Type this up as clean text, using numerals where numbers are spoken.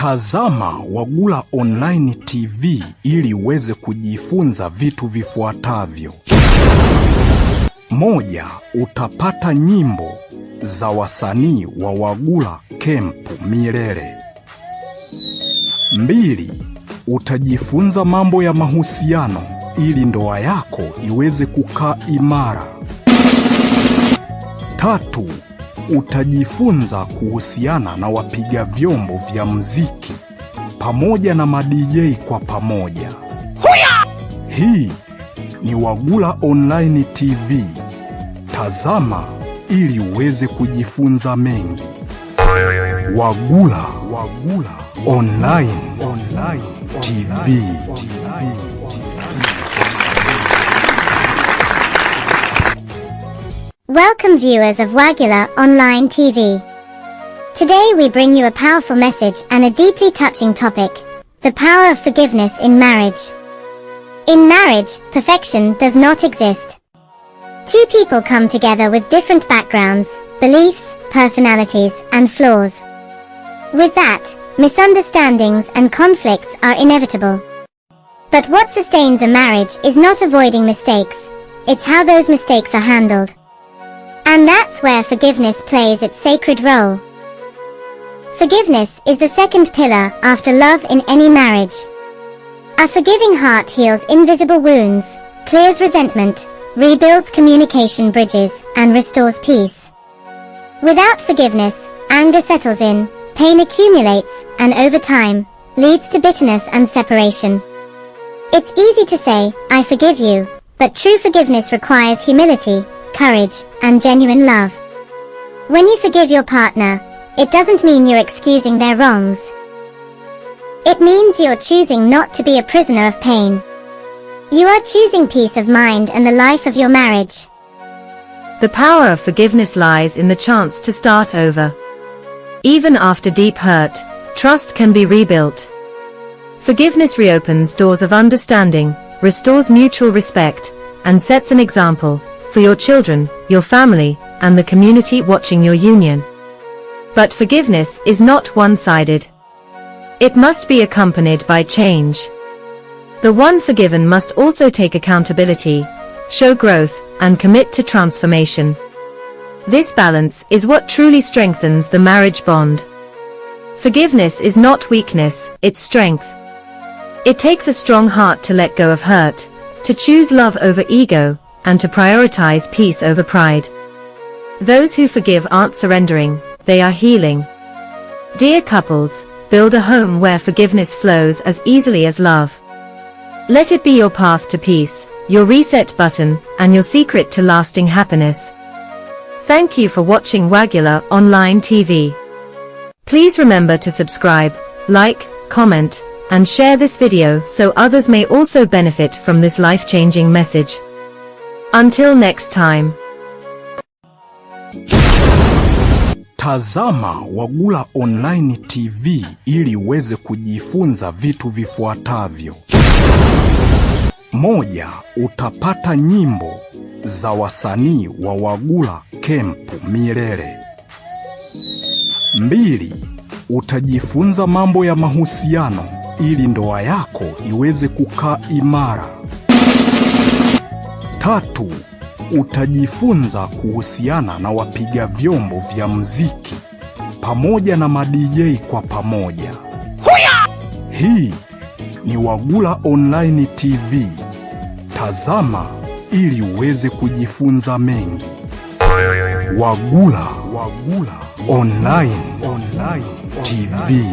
Tazama Wagula Online TV ili uweze kujifunza vitu vifuatavyo. 1. Utapata nyimbo za wasanii wa Wagula Camp Milele. 2. Utajifunza mambo ya mahusiano ili ndoa yako iweze kukaa imara. 3. Utajifunza kuhusiana na wapiga vyombo vya muziki pamoja na ma-DJ kwa pamoja. Hii ni Wagula Online TV. Tazama ili uweze kujifunza mengi. Wagula Online TV. Welcome viewers of Wagula Online TV. Today we bring you a powerful message and a deeply touching topic: the power of forgiveness in marriage. In marriage, perfection does not exist. Two people come together with different backgrounds, beliefs, personalities, and flaws. With that, misunderstandings and conflicts are inevitable. But what sustains a marriage is not avoiding mistakes, it's how those mistakes are handled. And that's where forgiveness plays its sacred role. Forgiveness is the second pillar after love in any marriage. A forgiving heart heals invisible wounds, clears resentment, rebuilds communication bridges, and restores peace. Without forgiveness, anger settles in, pain accumulates, and over time, leads to bitterness and separation. It's easy to say, "I forgive you," but true forgiveness requires humility, courage, and genuine love. When you forgive your partner, it doesn't mean you're excusing their wrongs. It means you're choosing not to be a prisoner of pain. You are choosing peace of mind and the life of your marriage. The power of forgiveness lies in the chance to start over. Even after deep hurt, trust can be rebuilt. Forgiveness reopens doors of understanding, restores mutual respect, and sets an example for your children, your family, and the community watching your union. But forgiveness is not one-sided. It must be accompanied by change. The one forgiven must also take accountability, show growth, and commit to transformation. This balance is what truly strengthens the marriage bond. Forgiveness is not weakness, it's strength. It takes a strong heart to let go of hurt, to choose love over ego, and to prioritize peace over pride. Those who forgive aren't surrendering, they are healing. Dear couples, build a home where forgiveness flows as easily as love. Let it be your path to peace, your reset button, and your secret to lasting happiness. Thank you for watching Wagula Online TV. Please remember to subscribe, like, comment, and share this video so others may also benefit from this life-changing message. Until next time. Tazama Wagula Online TV ili uweze kujifunza vitu vifuatavyo. 1. Utapata nyimbo za wasanii wa Wagula Camp Milele. 2. Utajifunza mambo ya mahusiano ili ndoa yako iweze kukaa imara. 3. Utajifunza kuhusiana na wapiga vyombo vya muziki pamoja na ma-DJ kwa pamoja. Hii ni Wagula Online TV. Tazama ili uweze kujifunza mengi. Wagula Online TV.